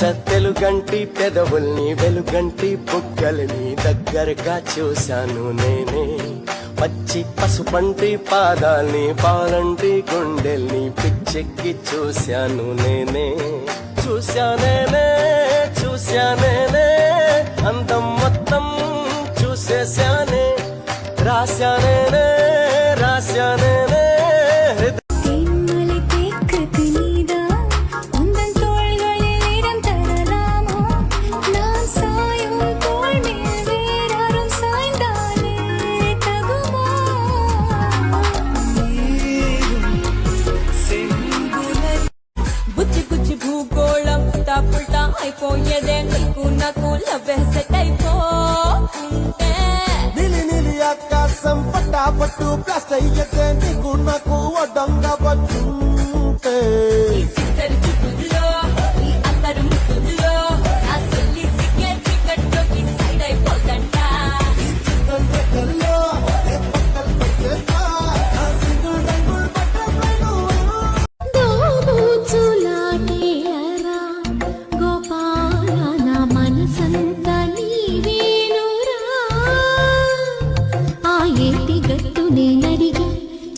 తెలుగంటి పెదవుల్ని వెలుగంటి బుగ్గల్ని దగ్గరగా చూశాను నేనే. పచ్చి పసుపంటి పాదాల్ని పాలంటి గుండెల్ని పిచ్చెక్కి చూశాను నేనే. చూశానేనే చూశానేనే అందం మొత్తం చూసేశానే. రాశానేనే రాశానేనే భూగోళం పుల్టా అయిపోయేదే నీకు నాకు లవ్వే సెట్ అయిపోతుంటే నీలి ఆకాశం పట్టాపట్టు ప్లాస్ట్ అయ్యేదే నీకు నాకు వడ్డంగ వచ్చుంటే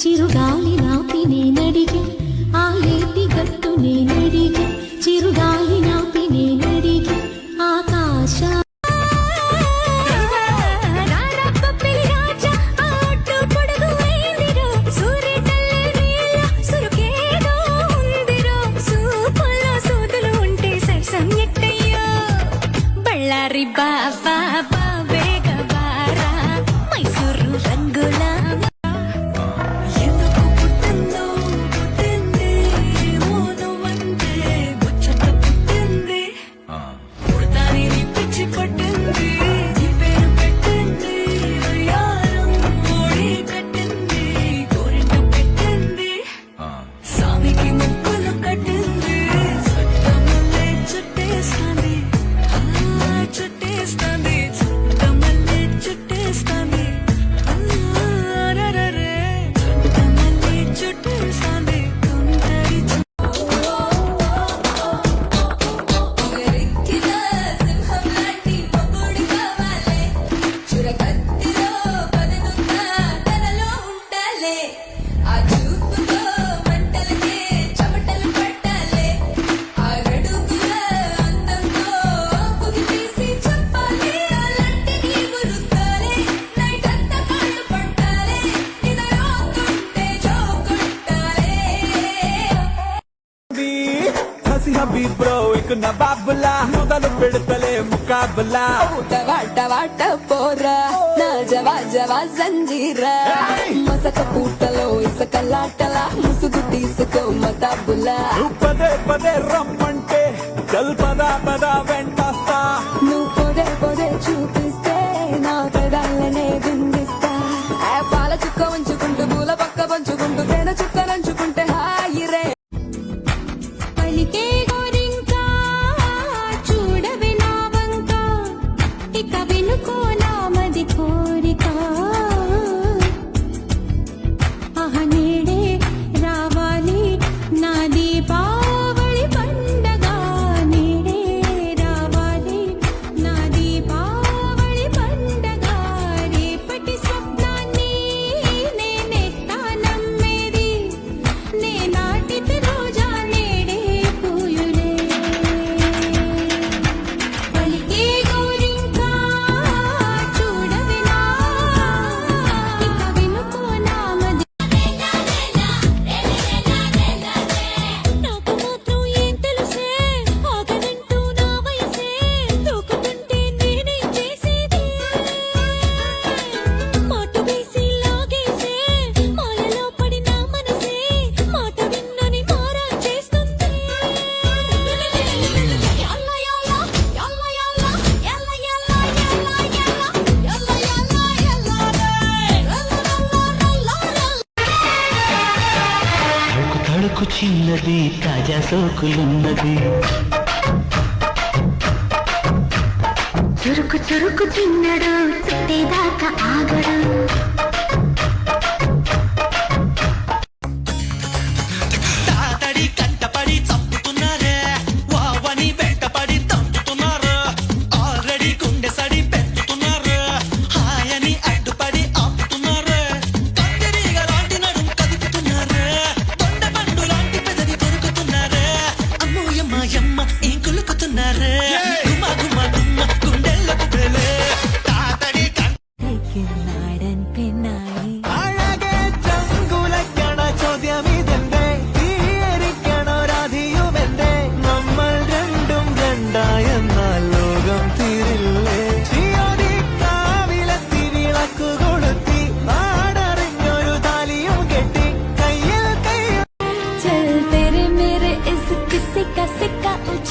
చిరుగాలి నాపి నేనడిగే ఆ ఏటి గట్టు నేనడిగే చిరుగాలి నాపి నేనడిగే ఆకాశ బళ్ళారి బాబా బాబేగ బారా మైసూరు రంగుల బ్రో ఇక నవాబులా మొదలు పెడతలే ముకాబులా వాట వాట పోరా నా జవా జవా జంజీరా మసక పూటలో ఇసక లాటలా ముసుగు తీసుకో మతాబులా పదే పదే రమ్మంటే చల్ పదా పదా వెంటస్తా నువ్వు పొదే పొదే చూపిస్తే నా పెదాలనే బిందిస్తా పాల చుక్క ఉంచుకుంటూ పూల పక్క పంచుకుంటూ తేనె చుక్క నంచుకుంటే హాయి రే తడుకు చిన్నది తాజా సోకులున్నది చురుకు చురుకు చిన్నడు చుట్టేదాకా ఆగడు తాతడి కంటపడి చంపుతున్నారే వావని వెంటపడి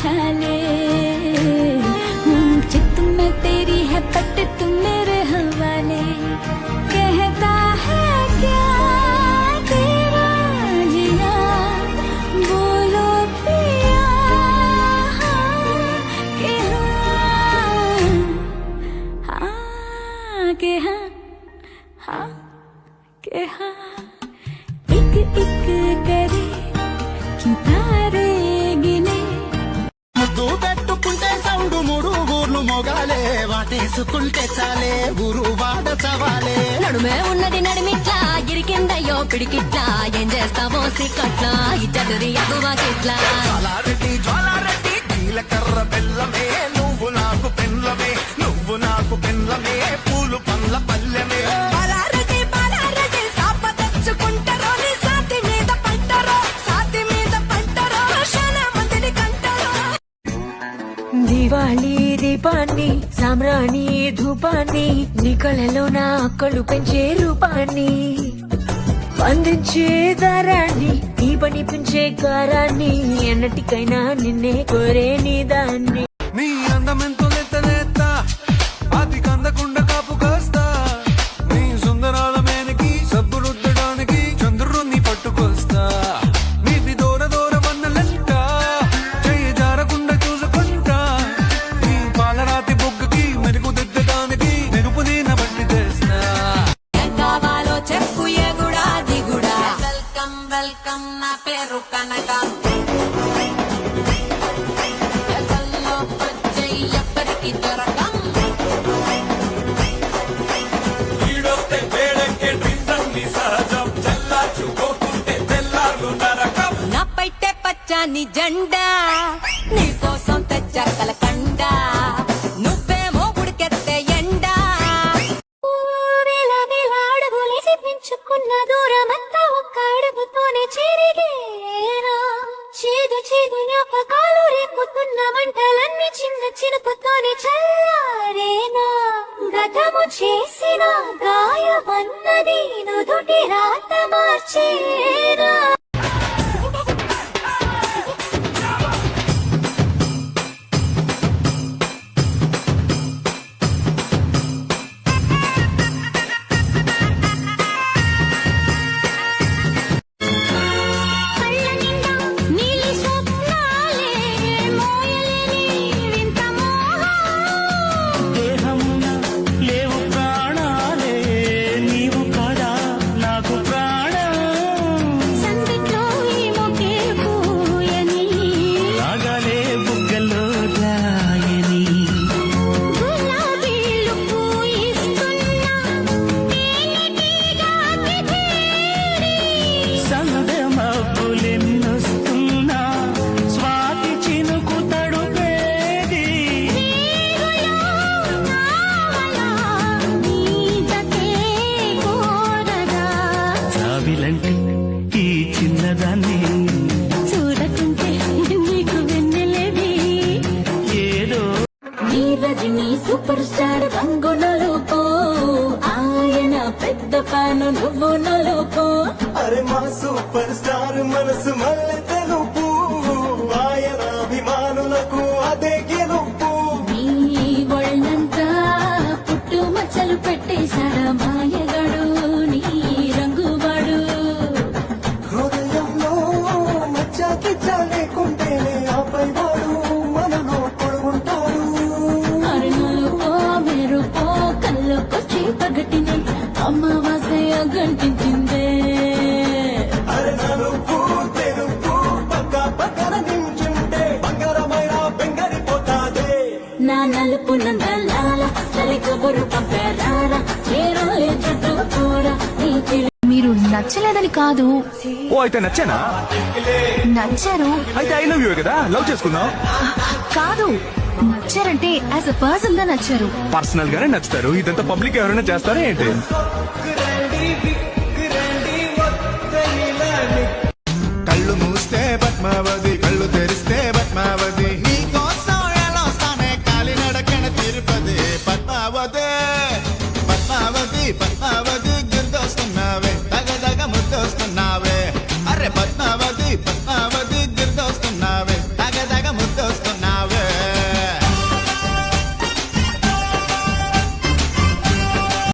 उछाले चित में तेरी है पट तुम मेरे हवाले कहता है क्या तेरा जिया बोलो पिया के हाँ के हाँ के हाँ एक एक करे क्यों तारे गिने ముద్దు పెట్టుకుంటే సౌండు మూడు ఊర్లు మొగాలే వాటేసుకుంటే చాలే ఊరు వాడ సవాలే నడుమే ఉన్నది నడిమిట్లా ఇరికిందయ్యో పిడికిట్లా ఏం చేస్తావో సిక్కట్లా ఇచ్చదురి అగువకిట్లా జ్వాలారెడ్డి జీలకర్ర బెల్లమే నువ్వు నాకు పెన్లమే నువ్వు నాకు పెన్లమే పూలు పండ్ల పల్లెమే బాలారెడ్డి బాలారెడ్డి సాప తెచ్చుకుంటారో నీ సాతి మీద పంటరో శానా మందిని కంటారో దివాళీ దీపాన్ని సామ్రాణి ధూపాన్ని నీ కళలో నా అక్కలు పెంచే రూపాన్ని అందించే దారాన్ని నీ పని పెంచే కారాన్ని ఎన్నటికైనా నిన్నే కోరే నీ దాన్ని నీ అందమెంతో లేత అది కందకుండా కాపు కాస్తా నీ సుందరాల మేనకి సబ్బు రుద్దడానికి చంద్రుణ్ణి పట్టుకొస్తా నీది దూర దూర వన్నలంట చెయ్యి జారకుండా చూసుకుంటా నీ పాలరాతి బొగ్గకి మెరుగు దిద్దడానికి మెరుపు నీన బట్టి తెస్తా కావాలో చెప్పు ఎగుడా దిగుడా వెల్కమ్ వెల్కమ్ నా పేరు కనకం ఎదల్లో పచ్చయి ఎప్పటికీ దొరకం ఈడొస్తే వేడెక్కే డ్రింక్స్ సహజం చల్లార్చుకోకుంటే తెల్లార్లు నరకం నా పైటే పచ్చని జెండా నీ కోసం తెచ్చా కలకండ నువ్వేమో ఉడికెత్తే ఎండా వేల వేల అడుగులేసి పెంచుకున్న దూరమంతా ఒక్క అడుగుతోనే చెరిగేనా చేదు చేదు జ్ఞాపకాలు రేపుతున్న మంటలన్నీ చిన్న చినుకుతోనే చల్లారేనా గతము చేసిన గాయమన్నది నుదుటి రాత మార్చేనా కళ్ళ నిండా నీలి స్వప్నాలే మోయలేని వింత మోహం దేహమున లేవు ప్రాణాలే నీవు కదా నాకు ప్రాణం సందిట్లో ఈ మొకే పూయని రాగాలే బుగ్గలో రాయని గులాబీలు పూయిస్తున్నా తేనెటీగకి చేరి సందె మబ్బులెన్నొస్తున్నా స్వాతి చినుకు తడుపేది చావిలంటే ఈ చిన్నదాన్ని చూడకుంటే నీకు వెన్నెలేది ఏదో నీరజని సూపర్ స్టార్ రంగులలో ఆయన పెద్ద ఫ్యాన్ నువ్వు నలుపు అరే మా సూపర్ స్టార్ మనసు మల్లె తెలుపు ఆయన అభిమానులకు అదే గెలుపు నీ ఒళ్ళంతా పుట్టు మచ్చలు పెట్టేశాడా మాయగాడు నీ రంగువాడు హృదయంలో మచ్చాకి లేకుంటేనే ఆపై వాడు మనలో పొడుగుంటాడు అరుణులుకో మెరుపో కళ్ళకొచ్చి పగటిని అమావాస్య గంటించిందే అరే నలుపు తెలుపు పక్క పక్కన నించుంటే బంగారమైన బెంగరిపోతాదే నా నలుపు నందలాల చలి కబురు పంపారా చేరాలి చుట్టూ కూడా నీ మీరు నచ్చలేదని కాదు, ఓ అయితే నచ్చానా? నచ్చారు. అయితే ఐ లవ్ యూ కదా, లవ్ చేసుకుందాం. కాదు, నచ్చారంటే యాజ్ అ పర్సన్ గా నచ్చారు. పర్సనల్ గానే నచ్చుతారు, ఇదంతా పబ్లిక్ ఎవరైనా చేస్తారా ఏంటి?